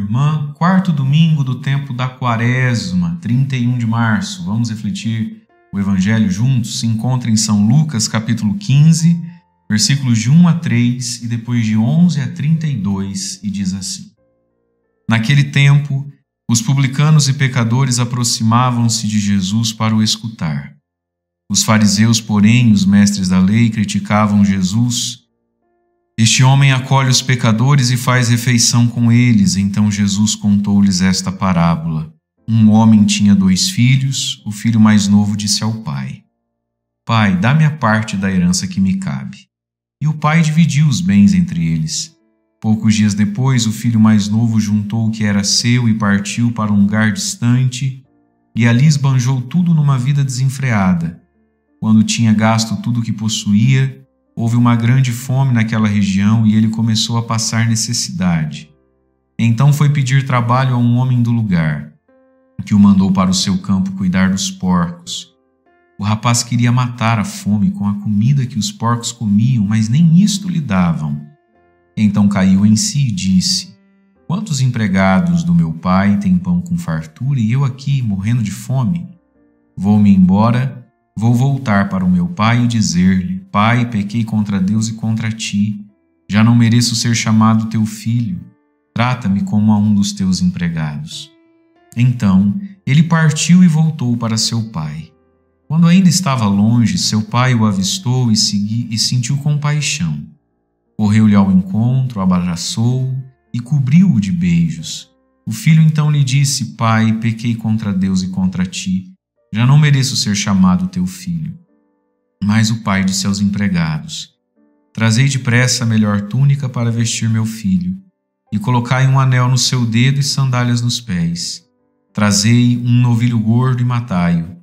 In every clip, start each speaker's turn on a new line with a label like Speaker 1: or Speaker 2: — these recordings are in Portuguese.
Speaker 1: irmã. Quarto domingo do tempo da Quaresma, 31 de março. Vamos refletir o Evangelho juntos? Se encontra em São Lucas, capítulo 15, versículos de 1 a 3 e depois de 11 a 32, e diz assim: Naquele tempo, os publicanos e pecadores aproximavam-se de Jesus para o escutar. Os fariseus, porém, os mestres da lei, criticavam Jesus. Este homem acolhe os pecadores e faz refeição com eles. Então Jesus contou-lhes esta parábola. Um homem tinha 2 filhos. O filho mais novo disse ao pai: Pai, dá-me a parte da herança que me cabe. E o pai dividiu os bens entre eles. Poucos dias depois, o filho mais novo juntou o que era seu e partiu para um lugar distante, e ali esbanjou tudo numa vida desenfreada. Quando tinha gasto tudo o que possuía, houve uma grande fome naquela região e ele começou a passar necessidade. Então foi pedir trabalho a um homem do lugar, que o mandou para o seu campo cuidar dos porcos. O rapaz queria matar a fome com a comida que os porcos comiam, mas nem isto lhe davam. Então caiu em si e disse: Quantos empregados do meu pai têm pão com fartura e eu aqui morrendo de fome? Vou-me embora. Vou voltar para o meu pai e dizer-lhe: Pai, pequei contra Deus e contra ti. Já não mereço ser chamado teu filho. Trata-me como a um dos teus empregados. Então ele partiu e voltou para seu pai. Quando ainda estava longe, seu pai o avistou e sentiu compaixão. Correu-lhe ao encontro, abraçou-o e cobriu-o de beijos. O filho então lhe disse: Pai, pequei contra Deus e contra ti. Já não mereço ser chamado teu filho. Mas o pai disse aos empregados: Trazei depressa a melhor túnica para vestir meu filho, e colocai um anel no seu dedo e sandálias nos pés. Trazei um novilho gordo e matai-o.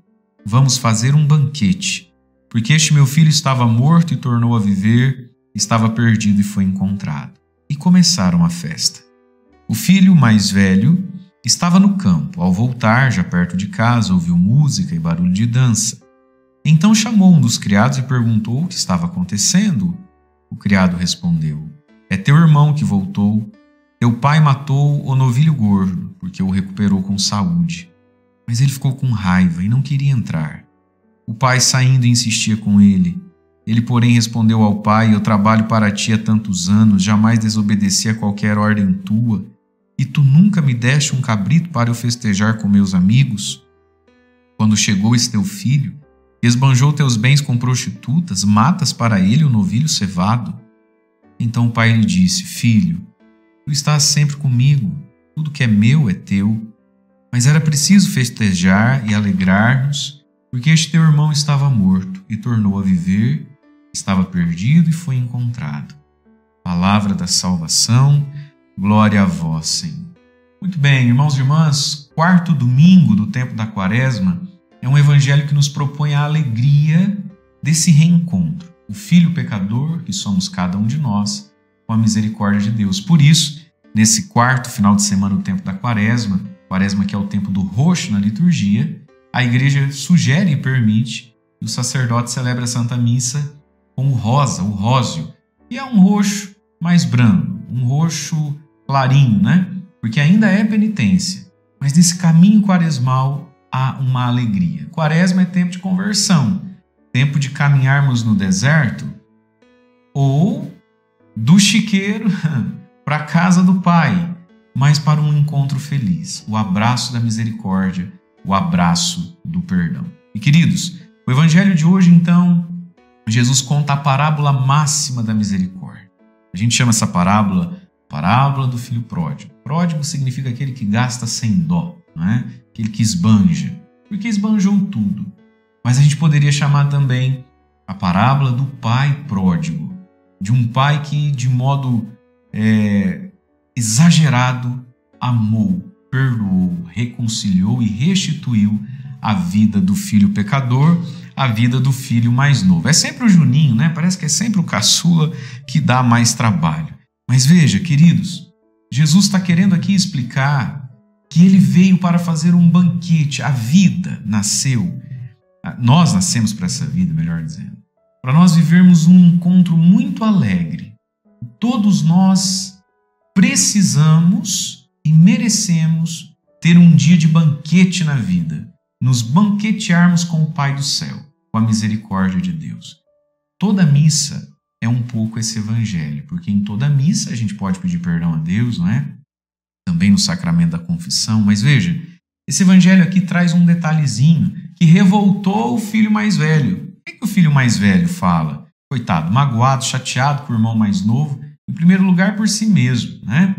Speaker 1: Vamos fazer um banquete, porque este meu filho estava morto e tornou a viver, estava perdido e foi encontrado. E começaram a festa. O filho mais velho estava no campo. Ao voltar, já perto de casa, ouviu música e barulho de dança. Então chamou um dos criados e perguntou o que estava acontecendo. O criado respondeu: É teu irmão que voltou. Teu pai matou o novilho gordo, porque o recuperou com saúde. Mas ele ficou com raiva e não queria entrar. O pai, saindo, insistia com ele. Ele, porém, respondeu ao pai: Eu trabalho para ti há tantos anos, jamais desobedeci a qualquer ordem tua. E tu nunca me deste um cabrito para eu festejar com meus amigos? Quando chegou esse teu filho, esbanjou teus bens com prostitutas, matas para ele o novilho cevado. Então o pai lhe disse: Filho, tu estás sempre comigo, tudo que é meu é teu. Mas era preciso festejar e alegrar-nos, porque este teu irmão estava morto e tornou a viver, estava perdido e foi encontrado. Palavra da salvação. Glória a vós, Senhor. Muito bem, irmãos e irmãs, quarto domingo do tempo da Quaresma é um evangelho que nos propõe a alegria desse reencontro. O filho pecador, que somos cada um de nós, com a misericórdia de Deus. Por isso, nesse quarto final de semana do tempo da Quaresma que é o tempo do roxo na liturgia, a igreja sugere e permite que o sacerdote celebre a Santa Missa com o rosa, o róseo, que é um roxo mais brando, um roxo clarinho, né? Porque ainda é penitência. Mas nesse caminho quaresmal há uma alegria. Quaresma é tempo de conversão, tempo de caminharmos no deserto ou do chiqueiro para a casa do Pai, mas para um encontro feliz, o abraço da misericórdia, o abraço do perdão. E queridos, o evangelho de hoje, então, Jesus conta a parábola máxima da misericórdia. A gente chama essa parábola do filho pródigo. Pródigo significa aquele que gasta sem dó, não é? Aquele que esbanja, porque esbanjou tudo. Mas a gente poderia chamar também a parábola do pai pródigo, de um pai que de modo exagerado amou, perdoou, reconciliou e restituiu a vida do filho pecador, a vida do filho mais novo. É sempre o Juninho, né? Parece que é sempre o caçula que dá mais trabalho. Mas veja, queridos, Jesus está querendo aqui explicar que ele veio para fazer um banquete. A vida nasceu, nós nascemos para essa vida, melhor dizendo, para nós vivermos um encontro muito alegre. Todos nós precisamos e e merecemos ter um dia de banquete na vida, nos banquetearmos com o Pai do céu, com a misericórdia de Deus. Toda missa é um pouco esse evangelho, porque em toda missa a gente pode pedir perdão a Deus, não é? Também no sacramento da confissão, mas veja, esse evangelho aqui traz um detalhezinho que revoltou o filho mais velho. O que o filho mais velho fala? Coitado, magoado, chateado com o irmão mais novo, em primeiro lugar por si mesmo, né?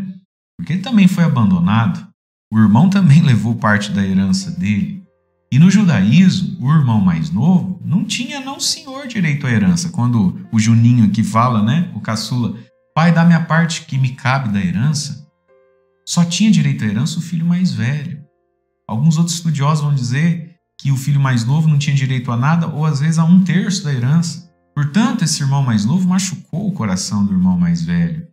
Speaker 1: Porque ele também foi abandonado. O irmão também levou parte da herança dele. E no judaísmo, o irmão mais novo não tinha não senhor direito à herança. Quando o Juninho aqui fala, né, o caçula, pai, dá-me a parte que me cabe da herança, só tinha direito à herança o filho mais velho. Alguns outros estudiosos vão dizer que o filho mais novo não tinha direito a nada, ou às vezes a 1/3 da herança. Portanto, esse irmão mais novo machucou o coração do irmão mais velho.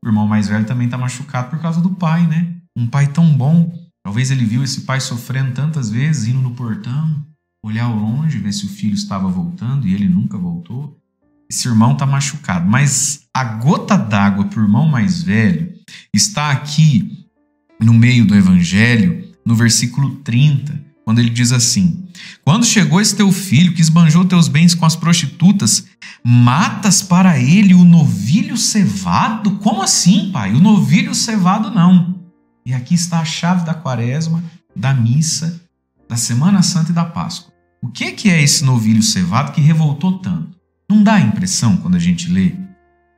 Speaker 1: O irmão mais velho também está machucado por causa do pai, né? Um pai tão bom. Talvez ele viu esse pai sofrendo tantas vezes, indo no portão, olhar ao longe, ver se o filho estava voltando e ele nunca voltou. Esse irmão está machucado. Mas a gota d'água para o irmão mais velho está aqui no meio do evangelho, no versículo 30, quando ele diz assim: quando chegou esse teu filho que esbanjou teus bens com as prostitutas, matas para ele o novilho cevado? Como assim, pai? O novilho cevado não. E aqui está a chave da quaresma, da missa, da Semana Santa e da Páscoa. O que é esse novilho cevado que revoltou tanto? Não dá a impressão quando a gente lê?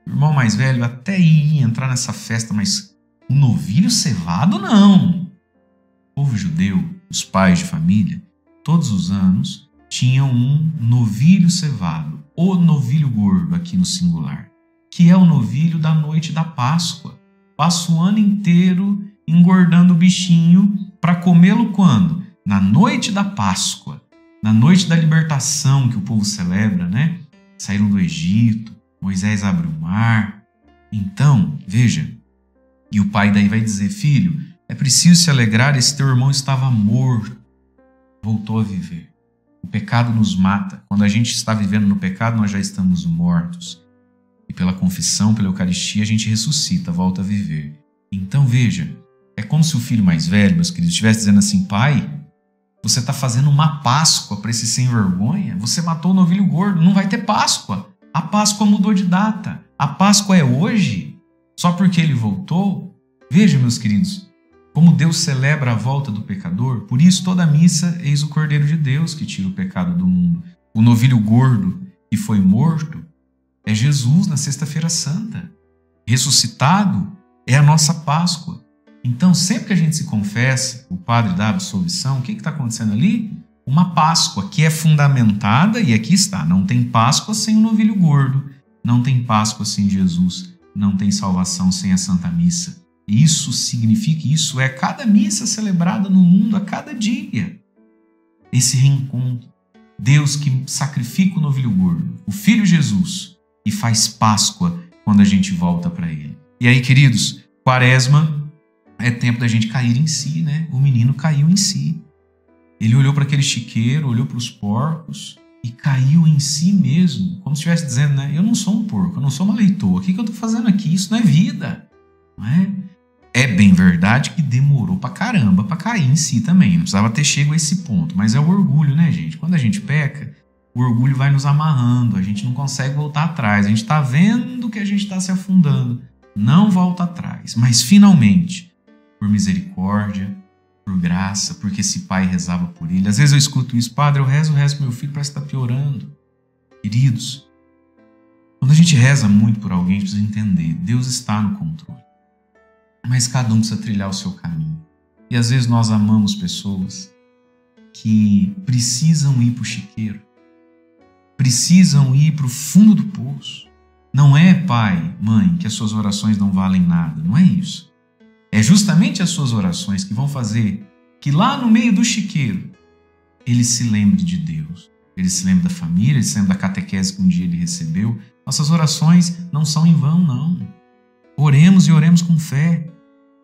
Speaker 1: O irmão mais velho até ia entrar nessa festa, mas o novilho cevado não. O povo judeu, os pais de família, todos os anos tinham um novilho cevado, o novilho gordo aqui no singular, que é o novilho da noite da Páscoa. Passa o ano inteiro engordando o bichinho para comê-lo quando? Na noite da Páscoa, na noite da libertação que o povo celebra, né? Saíram do Egito, Moisés abre o mar. Então, veja, e o pai daí vai dizer: filho, é preciso se alegrar, esse teu irmão estava morto, voltou a viver. O pecado nos mata. Quando a gente está vivendo no pecado, nós já estamos mortos. E pela confissão, pela Eucaristia, a gente ressuscita, volta a viver. Então, veja, é como se o filho mais velho, meus queridos, estivesse dizendo assim: pai, você está fazendo uma Páscoa para esse sem vergonha? Você matou o novilho gordo, não vai ter Páscoa. A Páscoa mudou de data. A Páscoa é hoje, só porque ele voltou. Veja, meus queridos, como Deus celebra a volta do pecador. Por isso, toda a missa, eis o Cordeiro de Deus que tira o pecado do mundo. O novilho gordo que foi morto é Jesus na Sexta-feira Santa. Ressuscitado é a nossa Páscoa. Então, sempre que a gente se confessa, o padre dá a absolvição, o que está acontecendo ali? Uma Páscoa que é fundamentada, e aqui está, não tem Páscoa sem o novilho gordo, não tem Páscoa sem Jesus, não tem salvação sem a Santa Missa. Isso significa, isso é cada missa celebrada no mundo a cada dia. Esse reencontro. Deus que sacrifica o novilho gordo, o Filho Jesus, e faz Páscoa quando a gente volta para Ele. E aí, queridos, Quaresma é tempo da gente cair em si, né? O menino caiu em si. Ele olhou para aquele chiqueiro, olhou para os porcos e caiu em si mesmo, como se estivesse dizendo, né? Eu não sou um porco, eu não sou uma leitoa. O que eu estou fazendo aqui? Isso não é vida, não é? É bem verdade que demorou pra caramba pra cair em si também. Não precisava ter chego a esse ponto. Mas é o orgulho, né, gente? Quando a gente peca, o orgulho vai nos amarrando. A gente não consegue voltar atrás. A gente tá vendo que a gente tá se afundando. Não volta atrás. Mas finalmente, por misericórdia, por graça, porque esse pai rezava por ele. Às vezes eu escuto isso: padre, eu rezo pro meu filho, parece que tá piorando. Queridos, quando a gente reza muito por alguém, a gente precisa entender: Deus está no controle. Mas cada um precisa trilhar o seu caminho. E às vezes nós amamos pessoas que precisam ir para o chiqueiro, precisam ir para o fundo do poço. Não é, pai, mãe, que as suas orações não valem nada. Não é isso. É justamente as suas orações que vão fazer que lá no meio do chiqueiro ele se lembre de Deus. Ele se lembre da família, ele se lembre da catequese que um dia ele recebeu. Nossas orações não são em vão, não. Oremos e oremos com fé.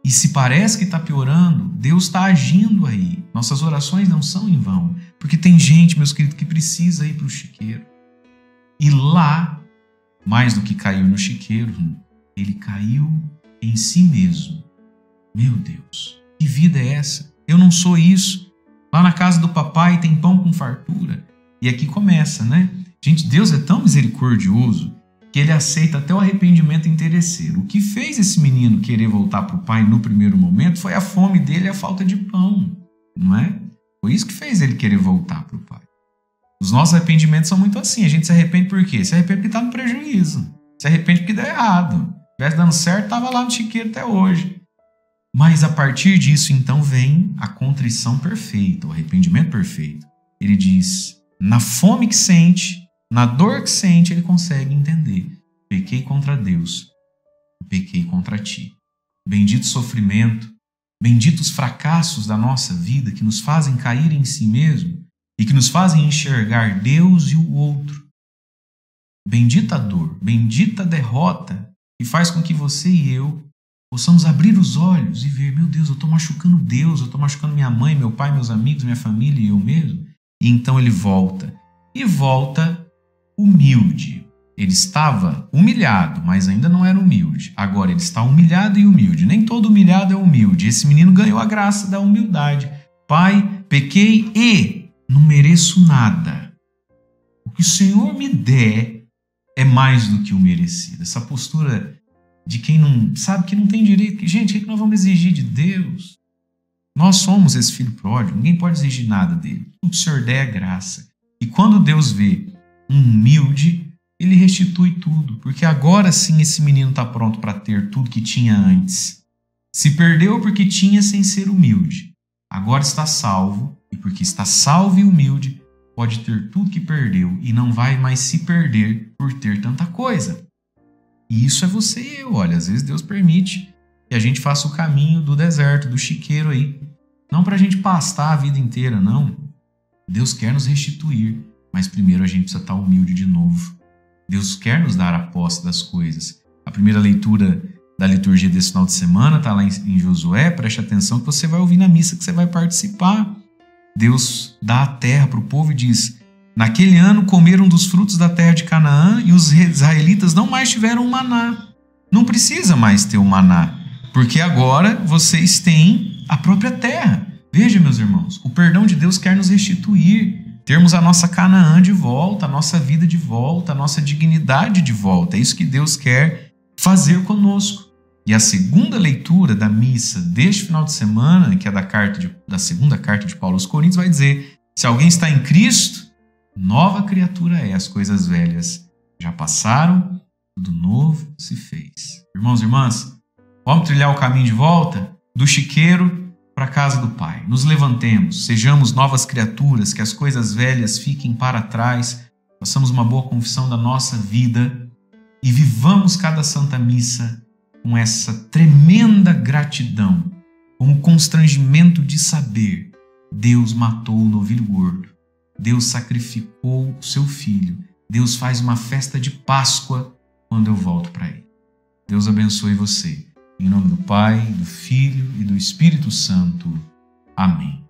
Speaker 1: E se parece que está piorando, Deus está agindo aí. Nossas orações não são em vão. Porque tem gente, meus queridos, que precisa ir para o chiqueiro. E lá, mais do que caiu no chiqueiro, ele caiu em si mesmo. Meu Deus, que vida é essa? Eu não sou isso. Lá na casa do papai tem pão com fartura. E aqui começa, né? Gente, Deus é tão misericordioso que ele aceita até o arrependimento interesseiro. O que fez esse menino querer voltar para o pai no primeiro momento foi a fome dele e a falta de pão, não é? Foi isso que fez ele querer voltar para o pai. Os nossos arrependimentos são muito assim. A gente se arrepende por quê? Se arrepende porque está no prejuízo. Se arrepende porque deu errado. Se tivesse dando certo, estava lá no chiqueiro até hoje. Mas a partir disso, então, vem a contrição perfeita, o arrependimento perfeito. Ele diz, na fome que sente, na dor que sente, ele consegue entender. Pequei contra Deus, pequei contra ti. Bendito sofrimento, benditos fracassos da nossa vida que nos fazem cair em si mesmo e que nos fazem enxergar Deus e o outro. Bendita dor, bendita derrota que faz com que você e eu possamos abrir os olhos e ver, meu Deus, eu estou machucando Deus, eu estou machucando minha mãe, meu pai, meus amigos, minha família e eu mesmo. E então ele volta. E volta humilde. Ele estava humilhado, mas ainda não era humilde. Agora ele está humilhado e humilde. Nem todo humilhado é humilde. Esse menino ganhou a graça da humildade. Pai, pequei e não mereço nada. O que o Senhor me der é mais do que o merecido. Essa postura de quem não sabe que não tem direito. Gente, o que nós vamos exigir de Deus? Nós somos esse filho pródigo, ninguém pode exigir nada dele. O que o Senhor der é graça. E quando Deus vê um humilde, ele restitui tudo, porque agora sim esse menino está pronto para ter tudo que tinha antes. Se perdeu porque tinha sem ser humilde. Agora está salvo, e porque está salvo e humilde, pode ter tudo que perdeu e não vai mais se perder por ter tanta coisa. E isso é você e eu, olha, às vezes Deus permite que a gente faça o caminho do deserto, do chiqueiro aí. Não para a gente pastar a vida inteira, não. Deus quer nos restituir, mas primeiro a gente precisa estar humilde de novo. Deus quer nos dar a posse das coisas. A primeira leitura da liturgia desse final de semana está lá em Josué, preste atenção que você vai ouvir na missa que você vai participar. Deus dá a terra para o povo e diz: naquele ano comeram dos frutos da terra de Canaã e os israelitas não mais tiveram maná. Não precisa mais ter o maná, porque agora vocês têm a própria terra. Veja, meus irmãos, o perdão de Deus quer nos restituir, termos a nossa Canaã de volta, a nossa vida de volta, a nossa dignidade de volta. É isso que Deus quer fazer conosco. E a segunda leitura da missa deste final de semana, que é da segunda carta de Paulo aos Coríntios, vai dizer: se alguém está em Cristo, nova criatura é, as coisas velhas já passaram, tudo novo se fez. Irmãos e irmãs, vamos trilhar o caminho de volta do chiqueiro para a casa do Pai. Nos levantemos, sejamos novas criaturas, que as coisas velhas fiquem para trás, façamos uma boa confissão da nossa vida e vivamos cada Santa Missa com essa tremenda gratidão, com o constrangimento de saber: Deus matou o novilho gordo. Deus sacrificou o seu filho. Deus faz uma festa de Páscoa quando eu volto para Ele. Deus abençoe você. Em nome do Pai, do Filho e do Espírito Santo. Amém.